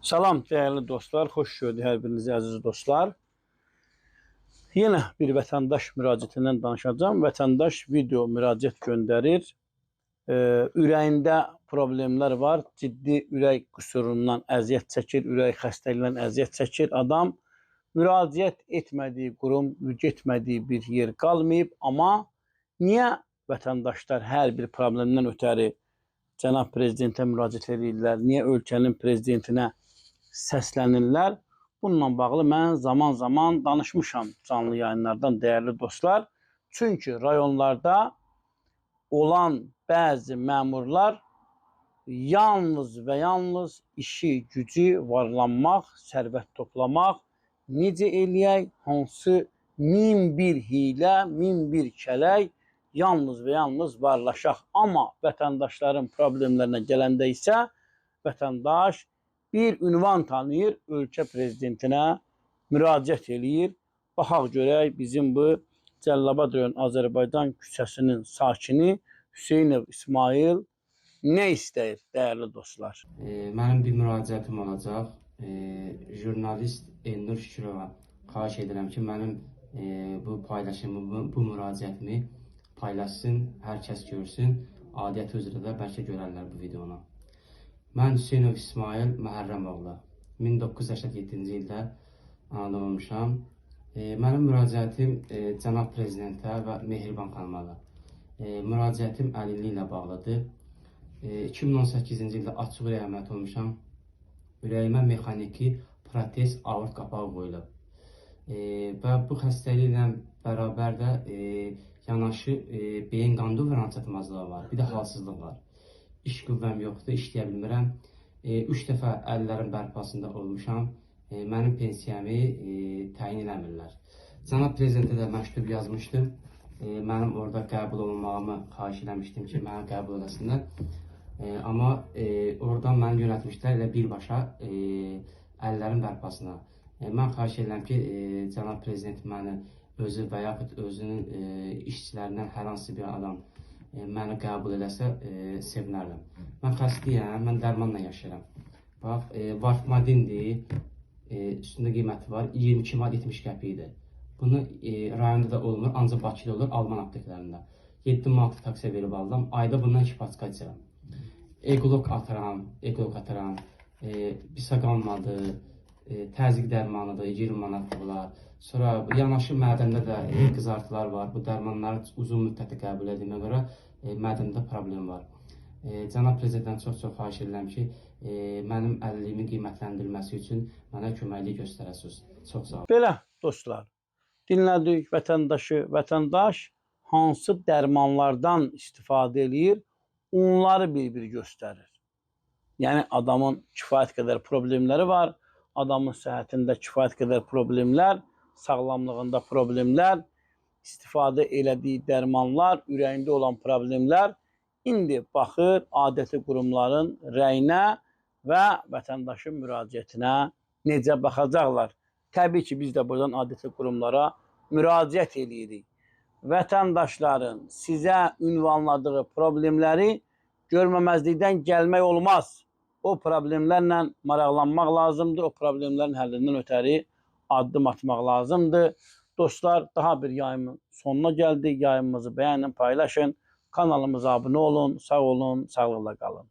Salam değerli dostlar, xoş gördük hər birinizi əziz dostlar. Yenə bir vətəndaş müraciətindən danışacağım. Vətəndaş video müraciət göndərir. Ürəyində problemlər var, ciddi ürək qüsurundan əziyyət çəkir, ürək xəstəliyindən əziyyət çəkir. Adam müraciət etmədiyi qurum, getmədiyi bir yer qalmayıb. Amma niyə vətəndaşlar hər bir problemdən ötəri Cənab Prezidentə müraciət edirlər? Niyə ölkənin prezidentinə səslənirlər? Bununla bağlı mən zaman-zaman danışmışam canlı yayınlardan değerli dostlar. Çünki rayonlarda olan bəzi məmurlar yalnız və yalnız işi, gücü varlanmaq, sərvət toplamaq, necə eləyək, hansı min bir hilə, min bir kələk, yalnız və yalnız varlaşaq. Amma vətəndaşların problemlərinə gələndə isə vətəndaş bir ünvan tanıyır, ölkə prezidentinə müraciət eləyir. Baxaq görək bizim bu Cəlilabad rayon Azərbaycan küçəsinin sakini Hüseynov İsmail nə istəyir değerli dostlar? Mənim bir müraciətim olacaq. Jurnalist Elnur Şükürova xahiş edirəm ki, mənim bu paylaşımı, bu müraciətimi paylaşsın, hər kəs görsün. Adiyyəti üzrə də bəlkə görərlər bu videonu. Mən Hüseynov İsmail Məhərrəmoğlu. 1987-ci ildə anadan olmuşam. Mənim müraciətim Cənab Prezidentə və Mehriban xanımadır. Müraciətim əlilliyi ilə bağlıdır. 2018-ci ildə açıq ürək əməliyyatı olmuşam. Ürəyimə mexaniki protez aort qapağı qoyulub. Və bu xəstəliklə bərabər də yanaşı beyin qan dövranı çatmazlığı var. Bir də halsızlıq var. İş qüvvəm yoxdur, işləyə bilmirəm. 3 dəfə əllərin bərpasında olmuşam. Mənim pensiyamı təyin eləmirlər. Cənab Prezidentə də məktub yazmışdım. Mənim orada qəbul olunmağımı xahiş eləmişdim ki, məni qəbul eləsinlər. Amma oradan məni yönətmişlər elə birbaşa əllərin bərpasına. Mən xahiş edirəm ki, Cənab Prezident məni özü və yaxud özünün işçilərindən hər hansı bir adam məni qəbul eləsə sevinərdim. Mən xəstəyəm, mən dərmanla yaşayıram. Bax, Varfmadindir, üstündə qiyməti var, 22 manat 70 qəpiyidir. Bunu rayonda da olmur, ancaq Bakıda olur, Alman apteklərində. 7 manat taksiyə verib aldım, ayda bundan 2 paska içirəm. Eqolog atıram, pisa qalmadı, təzyiq dərmanıdır, 20 manat olar. Sonra yanaşı mədəndə də qızartılar var. Bu dərmanları uzun müddətli qəbul edilmə görə mədəndə problem var. Cənab Prezidentdən çox xahiş edirəm ki, mənim əlilliyimin qiymətləndirilməsi üçün mənə köməklik göstərəsiniz. Çox sağ olun. Belə dostlar, dinlədik vətəndaşı. Vətəndaş hansı dərmanlardan istifadə eləyir, onları bir-bir göstərir. Yəni adamın kifayət qədər problemləri var, adamın səhhətində kifayət qədər problemlər, sağlamlığında problemlər, istifadə elədiyi dərmanlar, ürəyində olan problemlər. İndi baxır adəti qurumların rəyinə və vətəndaşın müraciətinə necə baxacaqlar. Təbii ki, biz də buradan adəti qurumlara müraciət edirik. Vətəndaşların sizə ünvanladığı problemləri görməməzlikdən gəlmək olmaz. O problemlərlə maraqlanmaq lazımdır. O problemlərin həllindən ötəri addım atmaq lazımdır. Dostlar, daha bir yayımın sonuna gəldik. Yayımımızı beğenin, paylaşın. Kanalımıza abunə olun. Sağ olun, sağlıqla qalın.